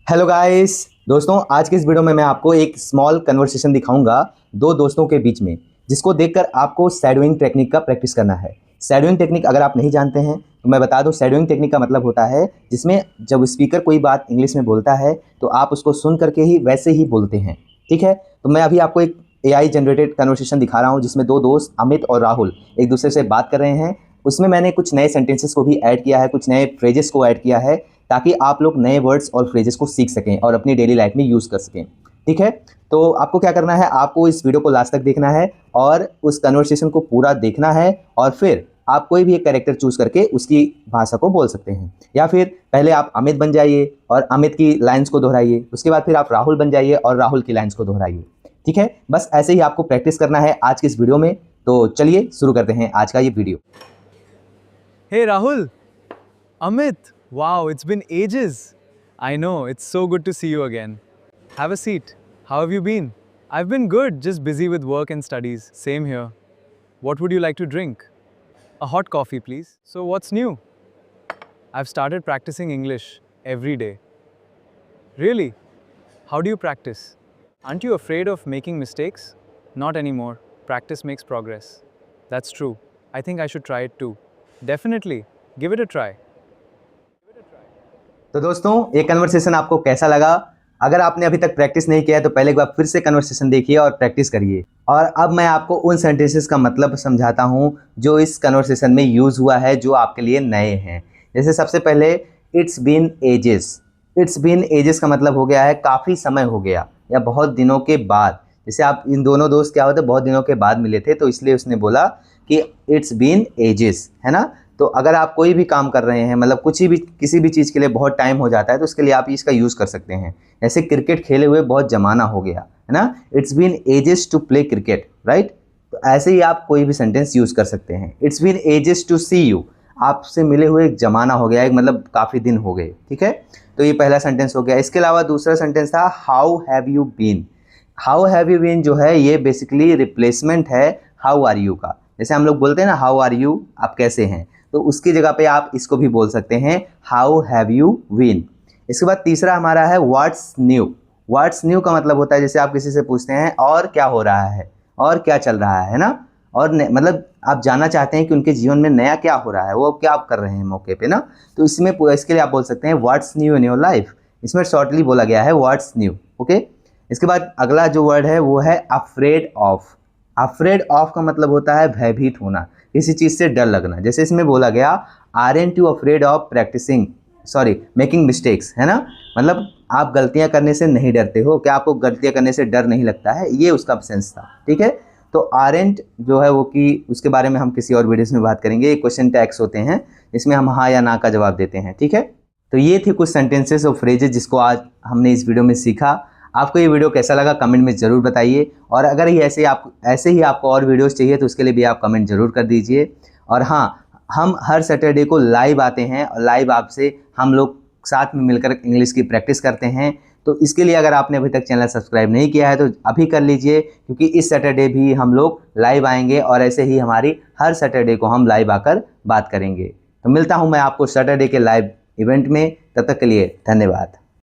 Hello guys दोस्तों, आज के इस वीडियो में मैं आपको एक स्मॉल कन्वर्सेशन दिखाऊंगा दो दोस्तों के बीच में, जिसको देखकर आपको शैडोइंग टेक्निक का प्रैक्टिस करना है। शैडोइंग टेक्निक अगर आप नहीं जानते हैं तो मैं बता दूं, शैडोइंग टेक्निक का मतलब होता है जिसमें जब स्पीकर कोई बात इंग्लिश में बोलता है तो आप उसको सुन करके ही वैसे ही बोलते हैं। ठीक है, तो मैं अभी आपको एक AI जनरेटेड कन्वर्सेशन दिखा रहा हूँ जिसमें दो दोस्त अमित और राहुल एक दूसरे से बात कर रहे हैं। उसमें मैंने कुछ नए सेंटेंसेस को भी ऐड किया है, कुछ नए फ्रेजेस को ऐड किया है, ताकि आप लोग नए वर्ड्स और फ्रेजेस को सीख सकें और अपनी डेली लाइफ में यूज़ कर सकें। ठीक है, तो आपको क्या करना है, आपको इस वीडियो को लास्ट तक देखना है और उस कन्वर्सेशन को पूरा देखना है, और फिर आप कोई भी एक कैरेक्टर चूज करके उसकी भाषा को बोल सकते हैं। या फिर पहले आप अमित बन जाइए और अमित की लाइन्स को दोहराइए, उसके बाद फिर आप राहुल बन जाइए और राहुल की लाइन्स को दोहराइए। ठीक है, बस ऐसे ही आपको प्रैक्टिस करना है आज की इस वीडियो में। तो चलिए शुरू करते हैं आज का ये video. Hey Rahul, Amit, wow, it's been ages. I know, it's so good to see you again. Have a seat. How have you been? I've been good, just busy with work and studies. Same here. What would you like to drink? A hot coffee, please. So, what's new? I've started practicing English every day. Really? How do you practice? Aren't you afraid of making mistakes? Not anymore. Practice makes progress. That's true. I think I should try it too. Definitely. Give it a try. तो दोस्तों, ये conversation आपको कैसा लगा? अगर आपने अभी तक प्रैक्टिस नहीं किया है तो पहले एक बार फिर से कन्वर्सेशन देखिए और प्रैक्टिस करिए। और अब मैं आपको उन सेंटेंसेस का मतलब समझाता हूँ जो इस कन्वर्सेशन में यूज़ हुआ है, जो आपके लिए नए हैं। जैसे सबसे पहले it's been ages. It's been ages का मतलब हो गया है काफ़ी समय हो गया या बहुत दिनों के बाद। जैसे आप इन दोनों दोस्त क्या होते बहुत दिनों के बाद मिले थे, तो इसलिए उसने बोला कि इट्स बीन एजेस, है ना। तो अगर आप कोई भी काम कर रहे हैं, मतलब कुछ ही भी किसी भी चीज़ के लिए बहुत टाइम हो जाता है, तो उसके लिए आप इसका यूज़ कर सकते हैं। जैसे क्रिकेट खेले हुए बहुत ज़माना हो गया, है ना। It's been ages to play cricket, right. तो ऐसे ही आप कोई भी सेंटेंस यूज़ कर सकते हैं। It's been ages to see you, आपसे मिले हुए एक ज़माना हो गया, एक मतलब काफ़ी दिन हो गए। ठीक है, तो ये पहला सेंटेंस हो गया। इसके अलावा दूसरा सेंटेंस था how have you been. How have you been जो है ये बेसिकली रिप्लेसमेंट है हाउ आर यू का। जैसे हम लोग बोलते हैं ना हाउ आर यू, आप कैसे हैं, तो उसकी जगह पे आप इसको भी बोल सकते हैं हाउ हैव यू बीन। इसके बाद तीसरा हमारा है व्हाट्स न्यू। व्हाट्स न्यू का मतलब होता है जैसे आप किसी से पूछते हैं और क्या हो रहा है, और क्या चल रहा है ना। और मतलब आप जानना चाहते हैं कि उनके जीवन में नया क्या हो रहा है, वो क्या कर रहे हैं मौके पे ना। तो इसमें इसके लिए आप बोल सकते हैं what's new in your life. इसमें शॉर्टली बोला गया है व्हाट्स न्यू। ओके, इसके बाद अगला जो वर्ड है वो है अफ्रेड ऑफ। अफ्रेड ऑफ का मतलब होता है भयभीत होना, किसी चीज़ से डर लगना। जैसे इसमें बोला गया aren't you afraid of practising making mistakes, है ना। मतलब आप गलतियां करने से नहीं डरते हो, क्या आपको गलतियां करने से डर नहीं लगता है, ये उसका सेंस था। ठीक है, तो आरएंट जो है वो कि उसके बारे में हम किसी और वीडियोस में बात करेंगे। ये क्वेश्चन टैग्स होते हैं, इसमें हम हाँ या ना का जवाब देते हैं। ठीक है, तो ये थे कुछ सेंटेंसेस और फ्रेजेस जिसको आज हमने इस वीडियो में सीखा। आपको ये वीडियो कैसा लगा कमेंट में ज़रूर बताइए, और अगर ये ऐसे ही आपको और वीडियोस चाहिए तो उसके लिए भी आप कमेंट ज़रूर कर दीजिए। और हाँ, हम हर सैटरडे को लाइव आते हैं और लाइव आपसे हम लोग साथ में मिलकर इंग्लिश की प्रैक्टिस करते हैं। तो इसके लिए अगर आपने अभी तक चैनल सब्सक्राइब नहीं किया है तो अभी कर लीजिए, क्योंकि इस सैटरडे भी हम लोग लाइव आएंगे और ऐसे ही हमारी हर सैटरडे को हम लाइव आकर बात करेंगे। तो मिलता हूँ मैं आपको सैटरडे के लाइव इवेंट में, तब तक के लिए धन्यवाद।